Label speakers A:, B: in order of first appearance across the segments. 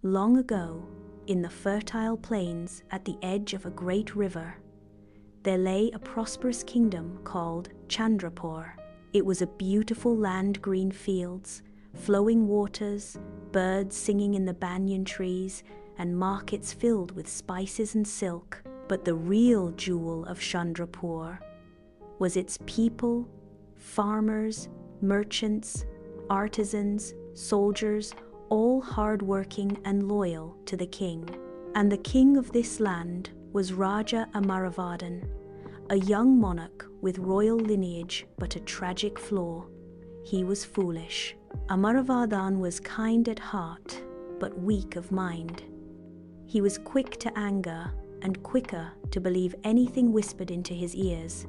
A: Long ago, in the fertile plains at the edge of a great river, there lay a prosperous kingdom called Chandrapur. It was a beautiful land, green fields, flowing waters, birds singing in the banyan trees, and markets filled with spices and silk. But the real jewel of Chandrapur was its people, farmers, merchants, artisans, soldiers, all hard-working and loyal to the king. And the king of this land was Raja Amaravadan, a young monarch with royal lineage but a tragic flaw. He was foolish. Amaravadan was kind at heart but weak of mind. He was quick to anger and quicker to believe anything whispered into his ears.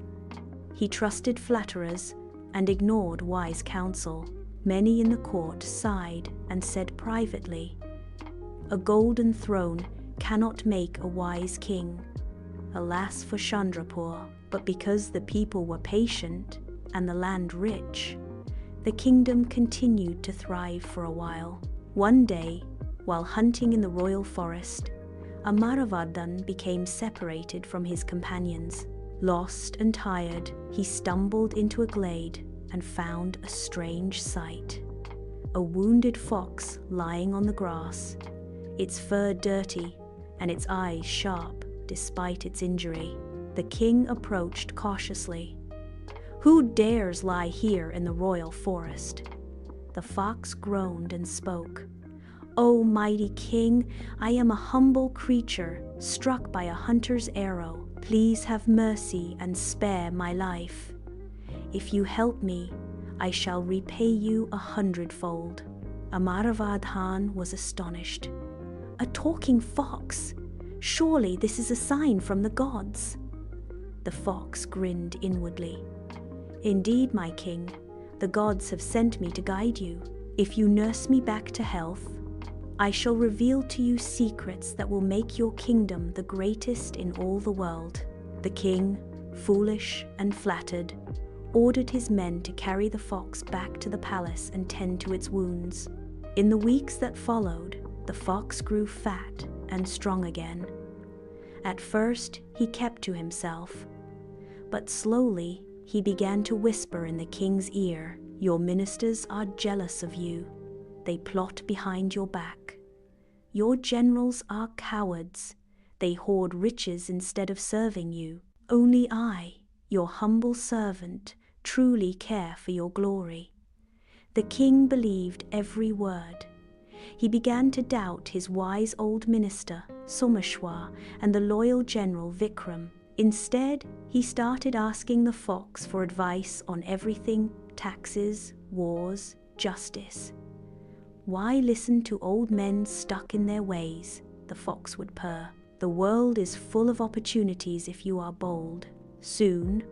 A: He trusted flatterers and ignored wise counsel. Many in the court sighed and said privately, "A golden throne cannot make a wise king." Alas for Chandrapur, but because the people were patient and the land rich, the kingdom continued to thrive for a while. One day, while hunting in the royal forest, Amaravadan became separated from his companions. Lost and tired, he stumbled into a glade and found a strange sight. A wounded fox lying on the grass, its fur dirty and its eyes sharp despite its injury. The king approached cautiously. "Who dares lie here in the royal forest?" The fox groaned and spoke. "O mighty king, I am a humble creature struck by a hunter's arrow. Please have mercy and spare my life. If you help me, I shall repay you 100-fold." Amaravadan was astonished. "A talking fox? Surely this is a sign from the gods." The fox grinned inwardly. "Indeed, my king, the gods have sent me to guide you. If you nurse me back to health, I shall reveal to you secrets that will make your kingdom the greatest in all the world." The king, foolish and flattered, ordered his men to carry the fox back to the palace and tend to its wounds. In the weeks that followed, the fox grew fat and strong again. At first, he kept to himself, but slowly he began to whisper in the king's ear, "Your ministers are jealous of you. They plot behind your back. Your generals are cowards. They hoard riches instead of serving you. Only I, your humble servant, truly care for your glory." The king believed every word. He began to doubt his wise old minister, Someshwar, and the loyal general Vikram. Instead, he started asking the fox for advice on everything: taxes, wars, justice. "Why listen to old men stuck in their ways?" the fox would purr. "The world is full of opportunities if you are bold." Soon,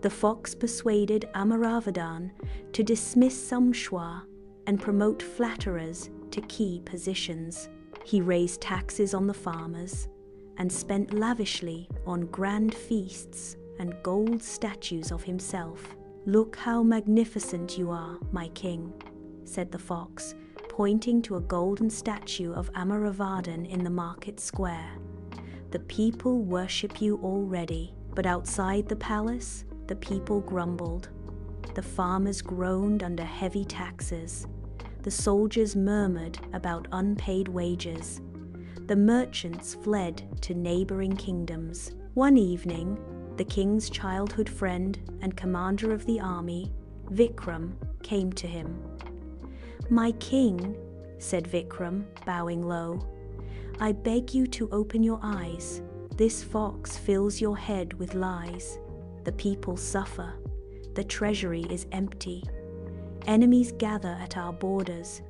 A: the fox persuaded Amaravadan to dismiss Someshwar and promote flatterers to key positions. He raised taxes on the farmers and spent lavishly on grand feasts and gold statues of himself. "Look how magnificent you are, my king," said the fox, pointing to a golden statue of Amaravadan in the market square. "The people worship you already." But outside the palace, the people grumbled. The farmers groaned under heavy taxes. The soldiers murmured about unpaid wages. The merchants fled to neighboring kingdoms. One evening, the king's childhood friend and commander of the army, Vikram, came to him. "My king," said Vikram, bowing low, "I beg you to open your eyes. This fox fills your head with lies. The people suffer. The treasury is empty. Enemies gather at our borders.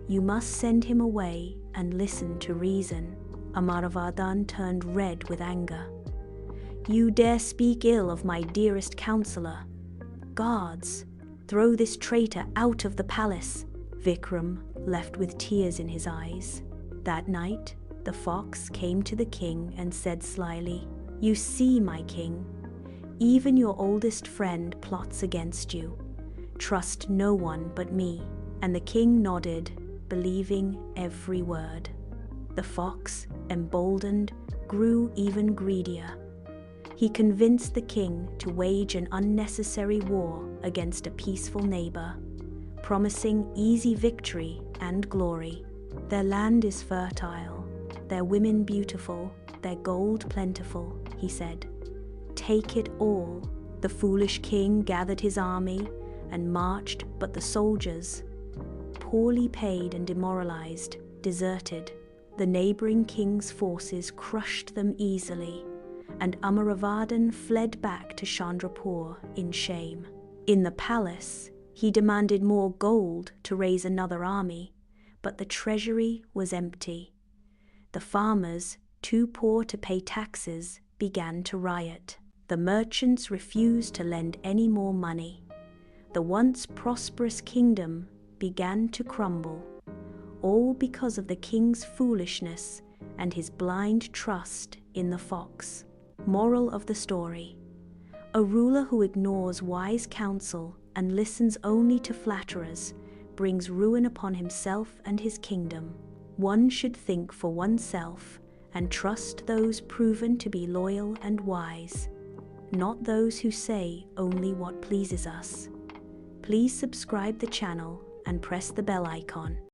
A: You must send him away and listen to reason." Amaravadan turned red with anger. "You dare speak ill of my dearest counselor? Guards, throw this traitor out of the palace." Vikram left with tears in his eyes. That night, the fox came to the king and said slyly, "You see, my king, even your oldest friend plots against you. Trust no one but me." And the king nodded, believing every word. The fox, emboldened, grew even greedier. He convinced the king to wage an unnecessary war against a peaceful neighbor, promising easy victory and glory. Their land is fertile, their women beautiful, their gold plentiful, he said. Take it all. The foolish king gathered his army and marched, but the soldiers, poorly paid and demoralized, deserted. The neighboring king's forces crushed them easily, and Amaravadan fled back to Chandrapur in shame. In the palace, he demanded more gold to raise another army, but the treasury was empty. The farmers, too poor to pay taxes, began to riot. The merchants refused to lend any more money. The once prosperous kingdom began to crumble, all because of the king's foolishness and his blind trust in the fox. Moral of the story: a ruler who ignores wise counsel and listens only to flatterers brings ruin upon himself and his kingdom. One should think for oneself and trust those proven to be loyal and wise, not those who say only what pleases us. Please subscribe the channel and press the bell icon.